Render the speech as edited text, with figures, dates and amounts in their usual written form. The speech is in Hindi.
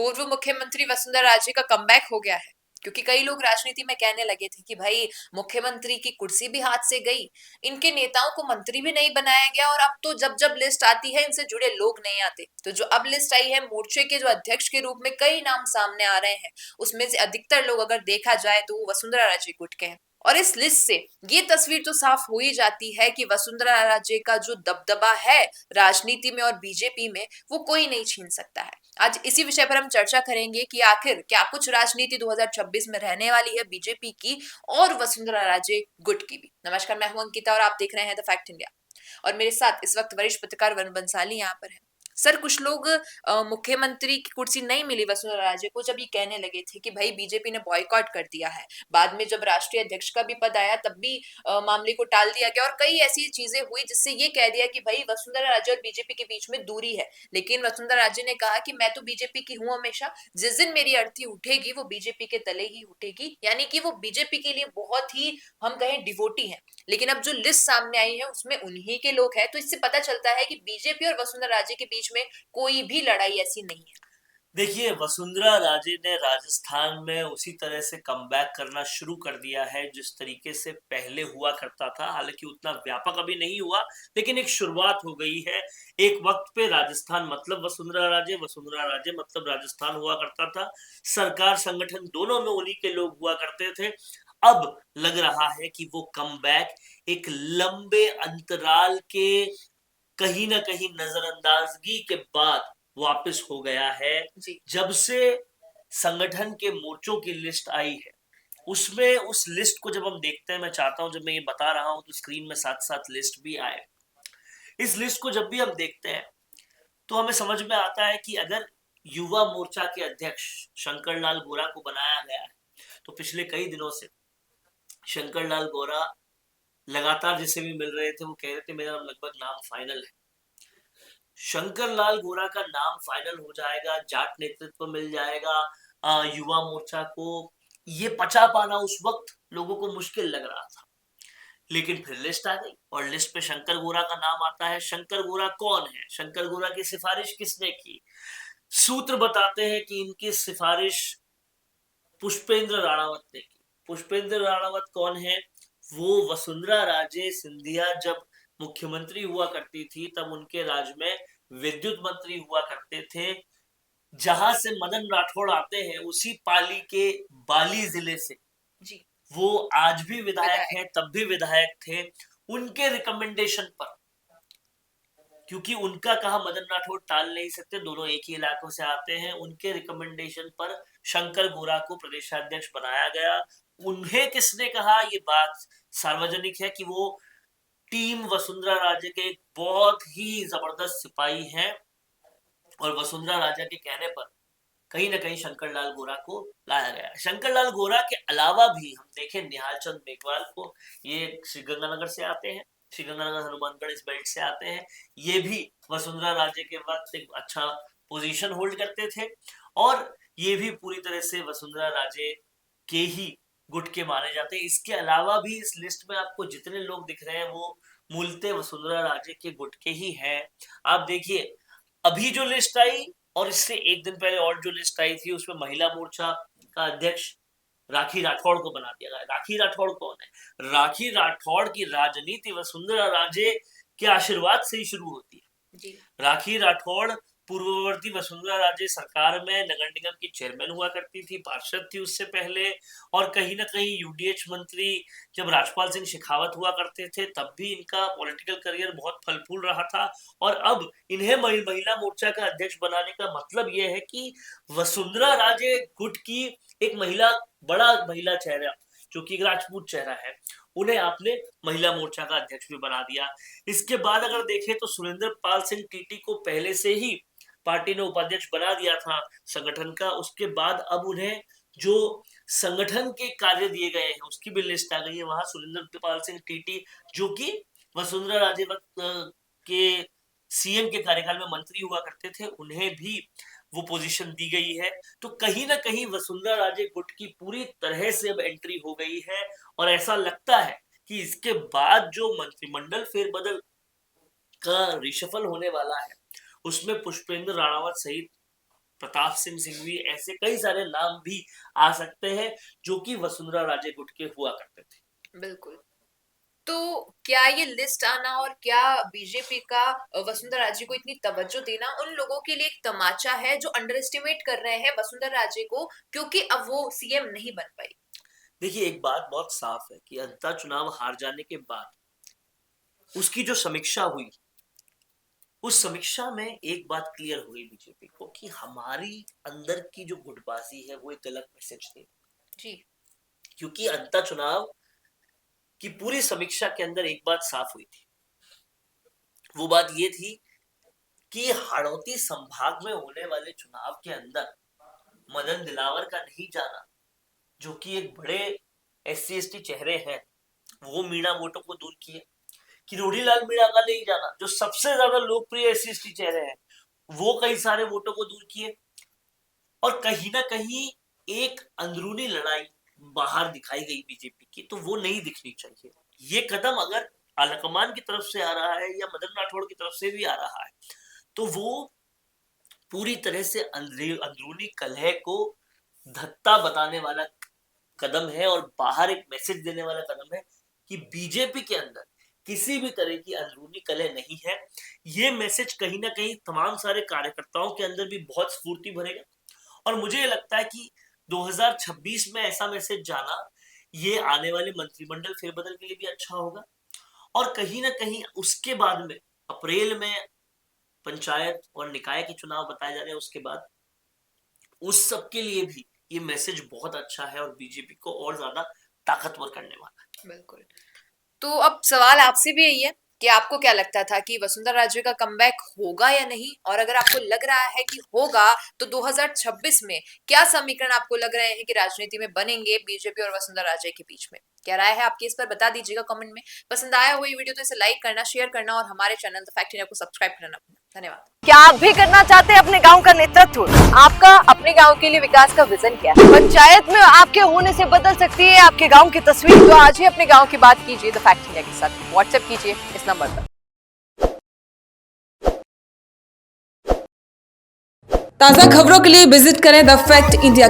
पूर्व मुख्यमंत्री वसुंधरा राजे का कमबैक हो गया है, क्योंकि कई लोग राजनीति में कहने लगे थे कि भाई मुख्यमंत्री की कुर्सी भी हाथ से गई, इनके नेताओं को मंत्री भी नहीं बनाया गया और अब तो जब जब लिस्ट आती है इनसे जुड़े लोग नहीं आते। तो जो अब लिस्ट आई है मोर्चे के जो अध्यक्ष के रूप में कई नाम सामने आ रहे हैं, उसमें से अधिकतर लोग अगर देखा जाए तो वो वसुंधरा राजे गुट के हैं। और इस लिस्ट से ये तस्वीर तो साफ हो ही जाती है कि वसुंधरा राजे का जो दबदबा है राजनीति में और बीजेपी में, वो कोई नहीं छीन सकता है। आज इसी विषय पर हम चर्चा करेंगे कि आखिर क्या कुछ राजनीति 2026 में रहने वाली है बीजेपी की और वसुंधरा राजे गुट की भी। नमस्कार, मैं हूं अंकिता और आप देख रहे हैं द फैक्ट इंडिया। और मेरे साथ इस वक्त वरिष्ठ पत्रकार वरुण बंसाली यहाँ पर है। सर, कुछ लोग मुख्यमंत्री की कुर्सी नहीं मिली वसुंधरा राजे को जब ये कहने लगे थे कि भाई बीजेपी ने बॉयकॉट कर दिया है। बाद में जब राष्ट्रीय अध्यक्ष का भी पद आया तब भी मामले को टाल दिया गया और कई ऐसी चीजें हुई जिससे ये कह दिया कि भाई वसुंधरा राजे और बीजेपी के बीच में दूरी है। लेकिन वसुंधरा राजे ने कहा कि मैं तो बीजेपी की हूं हमेशा, जिस दिन मेरी अर्थी उठेगी वो बीजेपी के तले ही उठेगी, यानी कि वो बीजेपी के लिए बहुत ही, हम कहें, डिवोटी है। लेकिन अब जो लिस्ट सामने आई है उसमें उन्हीं के लोग हैं, तो इससे पता चलता है कि बीजेपी और वसुंधरा राजे के बीच में कोई भी लड़ाई ऐसी नहीं है। देखिए, वसुंधरा राजे ने राजस्थान में उसी तरह से कमबैक करना शुरू कर दिया है जिस तरीके से पहले हुआ करता था। हालांकि उतना व्यापक अभी नहीं हुआ, लेकिन एक शुरुआत हो गई है। एक वक्त पे राजस्थान मतलब वसुंधरा राजे मतलब राजस्थान हुआ करता था। सरकार संगठन दोनों में उन्हीं के लोग हुआ करते थे। अब लग रहा है कि वो कमबैक एक लंबे अंतराल के कहीं ना कहीं नजरअंदाजगी के बाद वापस हो गया है। जी। जब से संगठन के मोर्चों की लिस्ट आई है, उसमें उस लिस्ट को जब हम देखते हैं, मैं चाहता हूं जब मैं ये बता रहा हूं तो स्क्रीन में साथ साथ लिस्ट भी आए। इस लिस्ट को जब भी हम देखते हैं तो हमें समझ में आता है कि अगर युवा मोर्चा के अध्यक्ष शंकर लाल गोरा को बनाया गया है, तो पिछले कई दिनों से शंकर लाल गोरा लगातार जिसे भी मिल रहे थे वो कह रहे थे मेरा लगभग नाम फाइनल है। शंकर लाल गोरा का नाम फाइनल हो जाएगा, जाट नेतृत्व मिल जाएगा युवा मोर्चा को। ये पचा पाना उस वक्त लोगों को मुश्किल लग रहा था, लेकिन फिर लिस्ट आ गई और लिस्ट पे शंकर गोरा का नाम आता है। शंकर गोरा कौन है? शंकर गोरा की सिफारिश किसने की? सूत्र बताते हैं कि इनकी सिफारिश पुष्पेंद्र राणावत ने की। पुष्पेंद्र राणावत कौन है? वो वसुंधरा राजे सिंधिया जब मुख्यमंत्री हुआ करती थी तब उनके राज्य में विद्युत मंत्री हुआ करते थे। जहां से मदन राठौड़ आते हैं उसी पाली के बाली जिले से जी। वो आज भी विधायक विधायक। हैं, तब भी विधायक थे। उनके रिकमेंडेशन पर, क्योंकि उनका कहा मदन राठौड़ टाल नहीं सकते, दोनों एक ही इलाकों से आते हैं, उनके रिकमेंडेशन पर शंकर गोरा को प्रदेशाध्यक्ष बनाया गया। उन्हें किसने कहा? ये बात सार्वजनिक है कि वो टीम वसुंधरा राजे के एक बहुत ही जबरदस्त सिपाही हैं और वसुंधरा राजे के कहने पर कहीं ना कहीं शंकर लाल गोरा को लाया गया। शंकर लाल गोरा के अलावा भी हम देखें निहाल चंद मेघवाल को, ये श्रीगंगानगर से आते हैं, श्रीगंगानगर हनुमानगढ़ इस बेल्ट से आते हैं। ये भी वसुंधरा राजे के वक्त एक अच्छा पोजीशन होल्ड करते थे और ये भी पूरी तरह से वसुंधरा राजे के ही गुट के माने जाते हैं। इसके अलावा भी इस लिस्ट में आपको जितने लोग दिख रहे हैं वो मूलतः वसुंधरा राजे के गुट के ही हैं। आप देखिए, अभी जो लिस्ट आई और इससे एक दिन पहले और जो लिस्ट आई थी उसमें महिला मोर्चा का अध्यक्ष राखी राठौड़ को बना दिया गया। राखी राठौड़ कौन है? राखी राठौड़ की राजनीति वसुंधरा राजे के आशीर्वाद से ही शुरू होती है। जी। राखी राठौड़ पूर्ववर्ती वसुंधरा राजे सरकार में नगर निगम की चेयरमैन हुआ करती थी, पार्षद थी उससे पहले, और कहीं ना कहीं यूडीएच मंत्री जब राजपाल सिंह शेखावत हुआ करते थे तब भी इनका पॉलिटिकल करियर बहुत फल फूल रहा था। और अब इन्हें महिला मोर्चा का अध्यक्ष बनाने का मतलब यह है कि वसुंधरा राजे गुट की एक महिला, बड़ा महिला चेहरा जो कि एक राजपूत चेहरा है, उन्हें आपने महिला मोर्चा का अध्यक्ष भी बना दिया। इसके बाद अगर देखें तो सुरेंद्र पाल सिंह टीटी को पहले से ही पार्टी ने उपाध्यक्ष बना दिया था संगठन का। उसके बाद अब उन्हें जो संगठन के कार्य दिए गए हैं उसकी भी लिस्ट आ गई है। वहां सुरेंद्र पाल सिंह टीटी जो कि वसुंधरा राजे वक्त के सीएम के कार्यकाल में मंत्री हुआ करते थे, उन्हें भी वो पोजीशन दी गई है। तो कहीं ना कहीं वसुंधरा राजे गुट की पूरी तरह से अब एंट्री हो गई है और ऐसा लगता है कि इसके बाद जो मंत्रिमंडल प्रताप सिंह सिंघवी, ऐसे कई सारे नाम भी आ सकते हैं जो कि वसुंधरा राजे गुट के हुआ करते थे। बिल्कुल। तो क्या ये लिस्ट आना और क्या बीजेपी का वसुंधरा राजे को इतनी तवज्जो देना उन लोगों के लिए एक तमाचा है जो अंडर एस्टिमेट कर रहे हैं वसुंधरा राजे को, क्योंकि अब वो सीएम नहीं बन पाई? देखिए, एक बात बहुत साफ है कि अंतः चुनाव हार जाने के बाद उसकी जो समीक्षा हुई, उस समीक्षा में एक बात क्लियर हुई बीजेपी को कि हमारी अंदर की जो गुटबाजी है वो एक गलत मैसेज थी। जी। क्योंकि अंतः चुनाव की पूरी समीक्षा के अंदर एक बात साफ हुई थी, वो बात ये थी कि हाड़ौती संभाग में होने वाले चुनाव के अंदर मदन दिलावर का नहीं जाना, जो कि एक बड़े SC ST चेहरे हैं, वो मीणा वोटों को दूर किए। किरोड़ी लाल मीणा का नहीं जाना, जो सबसे ज्यादा लोकप्रिय SC ST चेहरे हैं, वो कई सारे वोटों को दूर किए। और कहीं ना कहीं एक अंदरूनी लड़ाई बाहर दिखाई गई बीजेपी की, तो वो नहीं दिखनी चाहिए। ये कदम अगर आलाकमान की तरफ से आ रहा है या मदन राठौड़ की तरफ से भी आ रहा है, तो वो पूरी तरह से अंदरूनी कलह को धत्ता बताने वाला कदम है और बाहर एक मैसेज देने वाला कदम है कि बीजेपी के अंदर किसी भी तरह की अंदरूनी कलह नहीं है। ये मैसेज कहीं ना कहीं तमाम सारे कार्यकर्ताओं के अंदर भी बहुत स्फूर्ति भरेगा और मुझे लगता है कि 2026 में ऐसा मैसेज जाना ये आने वाले मंत्रिमंडल फेरबदल के लिए भी अच्छा होगा। और कहीं ना कहीं उसके बाद में अप्रैल में पंचायत और निकाय के चुनाव बताए जा रहे हैं, उसके बाद उस सब के लिए भी ये मैसेज बहुत अच्छा है और बीजेपी को और ज्यादा ताकतवर करने वाला है। बिल्कुल। तो अब सवाल आपसे भी यही है कि आपको क्या लगता था कि वसुंधरा राजे का कमबैक होगा या नहीं, और अगर आपको लग रहा है कि होगा तो 2026 में क्या समीकरण आपको लग रहे हैं कि राजनीति में बनेंगे बीजेपी और वसुंधरा राजे के बीच में? क्या राय है आपकी, इस पर बता दीजिएगा कमेंट में। पसंद आया हो ये वीडियो तो इसे लाइक करना, शेयर करना और हमारे चैनल द फैक्ट इंडिया को सब्सक्राइब करना। धन्यवाद। क्या आप भी करना चाहते हैं अपने गांव का नेतृत्व? आपका अपने गांव के लिए विकास का विजन क्या है? पंचायत में आपके होने से बदल सकती है आपके गांव की तस्वीर। तो आज ही अपने गांव की बात कीजिए द फैक्ट इंडिया के साथ। व्हाट्सएप कीजिए इस नंबर पर। ताज़ा खबरों के लिए विजिट करें द फैक्ट इंडिया।